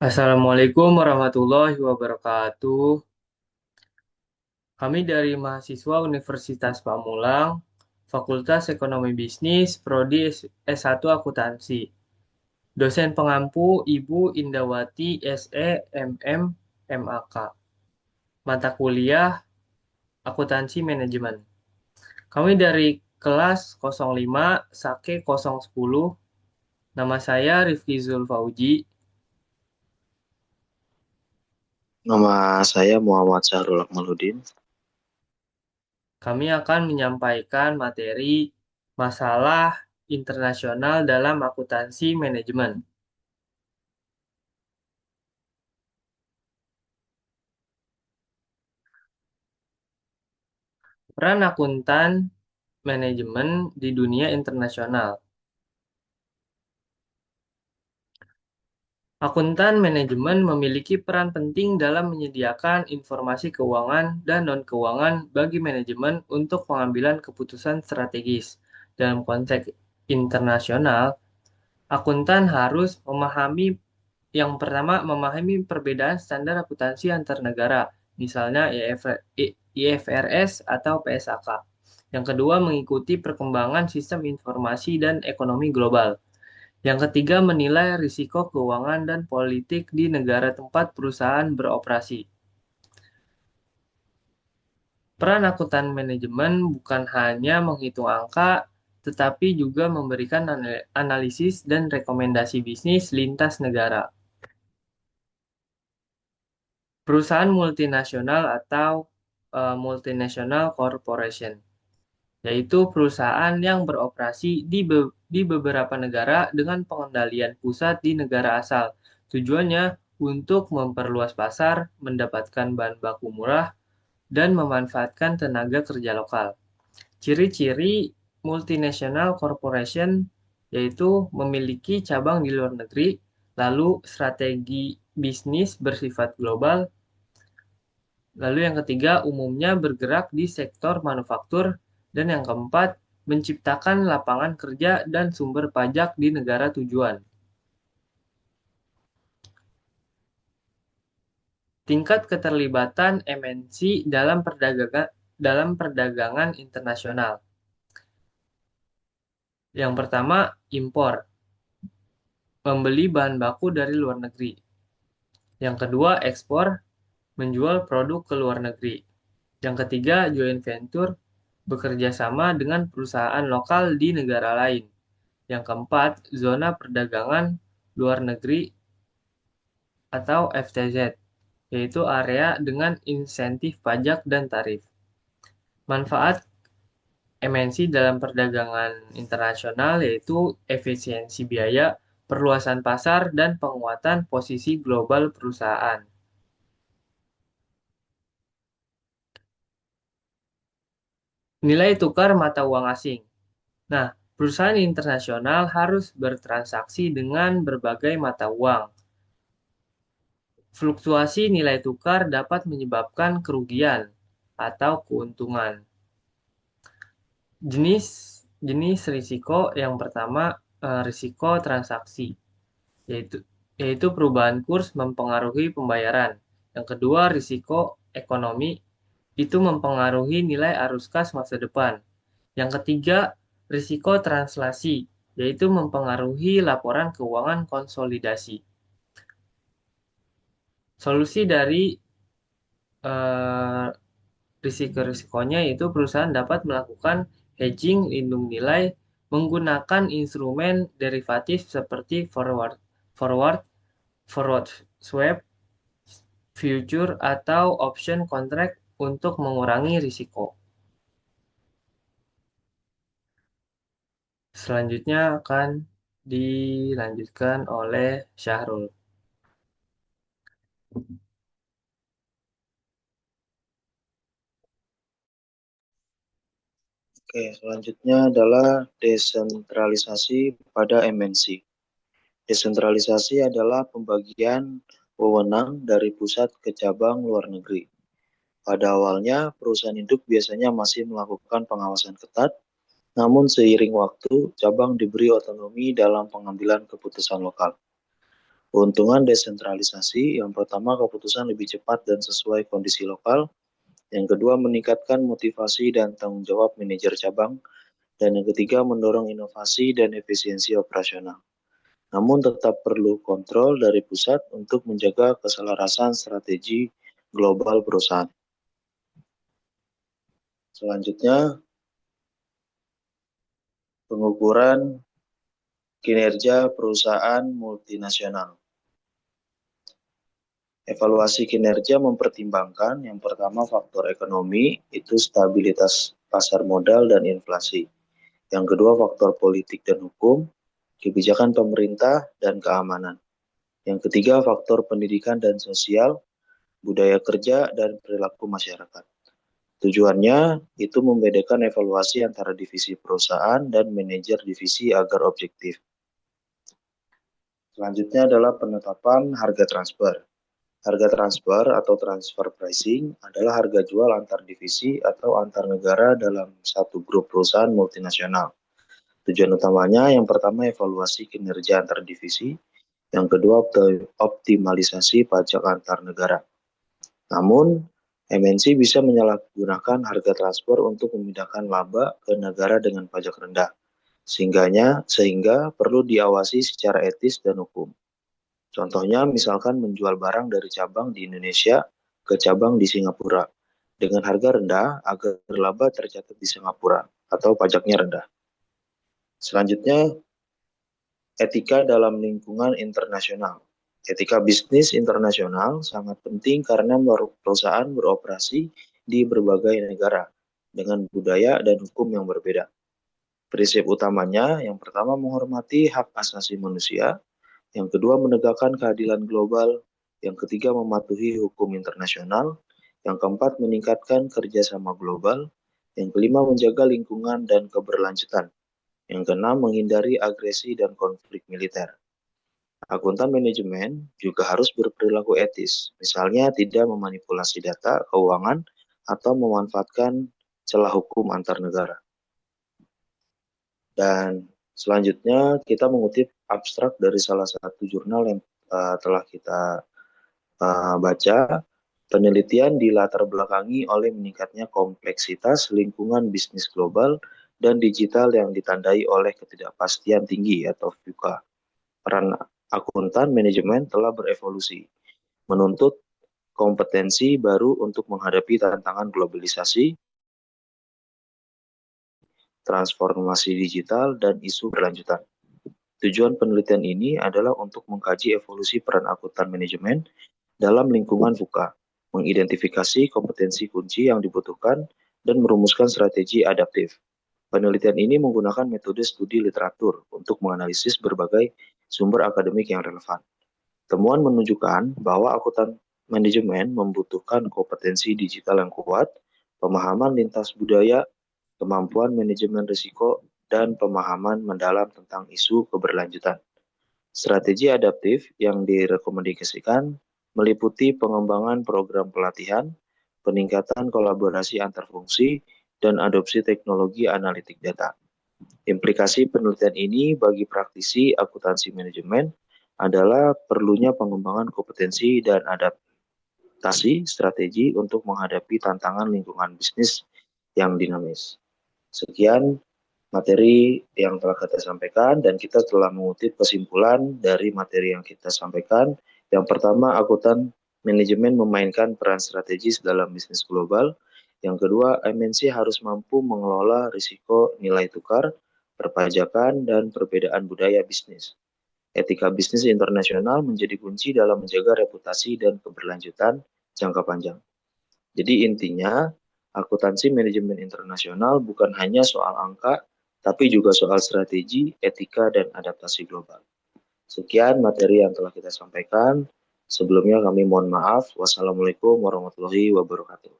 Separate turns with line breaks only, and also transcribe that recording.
Assalamualaikum warahmatullahi wabarakatuh. Kami dari mahasiswa Universitas Pamulang, Fakultas Ekonomi Bisnis, Prodi S1 Akuntansi. Dosen pengampu Ibu Indawati SE MM MAK. Mata kuliah Akuntansi Manajemen. Kami dari kelas 05 Sake 010. Nama saya Rifki Zulfauji.
Nama saya Muhammad Syahrul Akmaluddin.
Kami akan menyampaikan materi masalah internasional dalam akuntansi manajemen. Peran akuntan manajemen di dunia internasional. Akuntan manajemen memiliki peran penting dalam menyediakan informasi keuangan dan non-keuangan bagi manajemen untuk pengambilan keputusan strategis. Dalam konteks internasional, akuntan harus memahami yang pertama, memahami perbedaan standar akuntansi antar negara, misalnya IFRS atau PSAK. Yang kedua, mengikuti perkembangan sistem informasi dan ekonomi global. Yang ketiga, menilai risiko keuangan dan politik di negara tempat perusahaan beroperasi. Peran akuntan manajemen bukan hanya menghitung angka, tetapi juga memberikan analisis dan rekomendasi bisnis lintas negara. Perusahaan multinasional atau multinational corporation, yaitu perusahaan yang beroperasi di beberapa negara dengan pengendalian pusat di negara asal. Tujuannya untuk memperluas pasar, mendapatkan bahan baku murah, dan memanfaatkan tenaga kerja lokal. Ciri-ciri multinational corporation yaitu memiliki cabang di luar negeri, lalu strategi bisnis bersifat global. Lalu yang ketiga, umumnya bergerak di sektor manufaktur. Dan yang keempat, menciptakan lapangan kerja dan sumber pajak di negara tujuan. Tingkat keterlibatan MNC dalam perdagangan internasional. Yang pertama, impor, membeli bahan baku dari luar negeri. Yang kedua, ekspor, menjual produk ke luar negeri. Yang ketiga, joint venture, bekerja sama dengan perusahaan lokal di negara lain. Yang keempat, zona perdagangan luar negeri atau FTZ, yaitu area dengan insentif pajak dan tarif. Manfaat MNC dalam perdagangan internasional yaitu efisiensi biaya, perluasan pasar, dan penguatan posisi global perusahaan. Nilai tukar mata uang asing. Nah, perusahaan internasional harus bertransaksi dengan berbagai mata uang. Fluktuasi nilai tukar dapat menyebabkan kerugian atau keuntungan. Jenis jenis risiko yang pertama, risiko transaksi, yaitu yaitu perubahan kurs mempengaruhi pembayaran. Yang kedua, risiko ekonomi itu mempengaruhi nilai arus kas masa depan. Yang ketiga, risiko translasi, yaitu mempengaruhi laporan keuangan konsolidasi. Solusi dari eh, risiko-risikonya yaitu perusahaan dapat melakukan hedging lindung nilai menggunakan instrumen derivatif seperti forward, forward swap, future atau option contract untuk mengurangi risiko. Selanjutnya akan dilanjutkan oleh Syahrul.
Oke, selanjutnya adalah desentralisasi pada MNC. Desentralisasi adalah pembagian wewenang dari pusat ke cabang luar negeri. Pada awalnya, perusahaan induk biasanya masih melakukan pengawasan ketat, namun seiring waktu, cabang diberi otonomi dalam pengambilan keputusan lokal. Keuntungan desentralisasi, yang pertama keputusan lebih cepat dan sesuai kondisi lokal, yang kedua meningkatkan motivasi dan tanggung jawab manajer cabang, dan yang ketiga mendorong inovasi dan efisiensi operasional. Namun tetap perlu kontrol dari pusat untuk menjaga keselarasan strategi global perusahaan. Selanjutnya, pengukuran kinerja perusahaan multinasional. Evaluasi kinerja mempertimbangkan yang pertama faktor ekonomi, itu stabilitas pasar modal dan inflasi. Yang kedua faktor politik dan hukum, kebijakan pemerintah dan keamanan. Yang ketiga faktor pendidikan dan sosial, budaya kerja dan perilaku masyarakat. Tujuannya itu membedakan evaluasi antara divisi perusahaan dan manajer divisi agar objektif. Selanjutnya adalah penetapan harga transfer. Harga transfer atau transfer pricing adalah harga jual antar divisi atau antar negara dalam satu grup perusahaan multinasional. Tujuan utamanya yang pertama evaluasi kinerja antar divisi, yang kedua optimalisasi pajak antar negara. Namun, MNC bisa menyalahgunakan harga transfer untuk memindahkan laba ke negara dengan pajak rendah, sehingga perlu diawasi secara etis dan hukum. Contohnya, misalkan menjual barang dari cabang di Indonesia ke cabang di Singapura dengan harga rendah agar laba tercatat di Singapura atau pajaknya rendah. Selanjutnya, etika dalam lingkungan internasional. Etika bisnis internasional sangat penting karena perusahaan beroperasi di berbagai negara dengan budaya dan hukum yang berbeda. Prinsip utamanya yang pertama menghormati hak asasi manusia, yang kedua menegakkan keadilan global, yang ketiga mematuhi hukum internasional, yang keempat meningkatkan kerjasama global, yang kelima menjaga lingkungan dan keberlanjutan, yang keenam menghindari agresi dan konflik militer. Akuntan manajemen juga harus berperilaku etis, misalnya tidak memanipulasi data keuangan atau memanfaatkan celah hukum antar negara. Dan selanjutnya kita mengutip abstrak dari salah satu jurnal yang telah kita baca. Penelitian dilatar belakangi oleh meningkatnya kompleksitas lingkungan bisnis global dan digital yang ditandai oleh ketidakpastian tinggi atau VUCA. Peran akuntan manajemen telah berevolusi, menuntut kompetensi baru untuk menghadapi tantangan globalisasi, transformasi digital, dan isu berlanjutan. Tujuan penelitian ini adalah untuk mengkaji evolusi peran akuntan manajemen dalam lingkungan VUCA, mengidentifikasi kompetensi kunci yang dibutuhkan, dan merumuskan strategi adaptif. Penelitian ini menggunakan metode studi literatur untuk menganalisis berbagai sumber akademik yang relevan. Temuan menunjukkan bahwa akuntan manajemen membutuhkan kompetensi digital yang kuat, pemahaman lintas budaya, kemampuan manajemen risiko, dan pemahaman mendalam tentang isu keberlanjutan. Strategi adaptif yang direkomendasikan meliputi pengembangan program pelatihan, peningkatan kolaborasi antar fungsi, dan adopsi teknologi analitik data. Implikasi penelitian ini bagi praktisi akuntansi manajemen adalah perlunya pengembangan kompetensi dan adaptasi strategi untuk menghadapi tantangan lingkungan bisnis yang dinamis. Sekian materi yang telah kita sampaikan dan kita telah mengutip kesimpulan dari materi yang kita sampaikan. Yang pertama, akuntan manajemen memainkan peran strategis dalam bisnis global. Yang kedua, MNC harus mampu mengelola risiko nilai tukar, perpajakan, dan perbedaan budaya bisnis. Etika bisnis internasional menjadi kunci dalam menjaga reputasi dan keberlanjutan jangka panjang. Jadi intinya, akuntansi manajemen internasional bukan hanya soal angka, tapi juga soal strategi, etika, dan adaptasi global. Sekian materi yang telah kita sampaikan. Sebelumnya kami mohon maaf. Wassalamualaikum warahmatullahi wabarakatuh.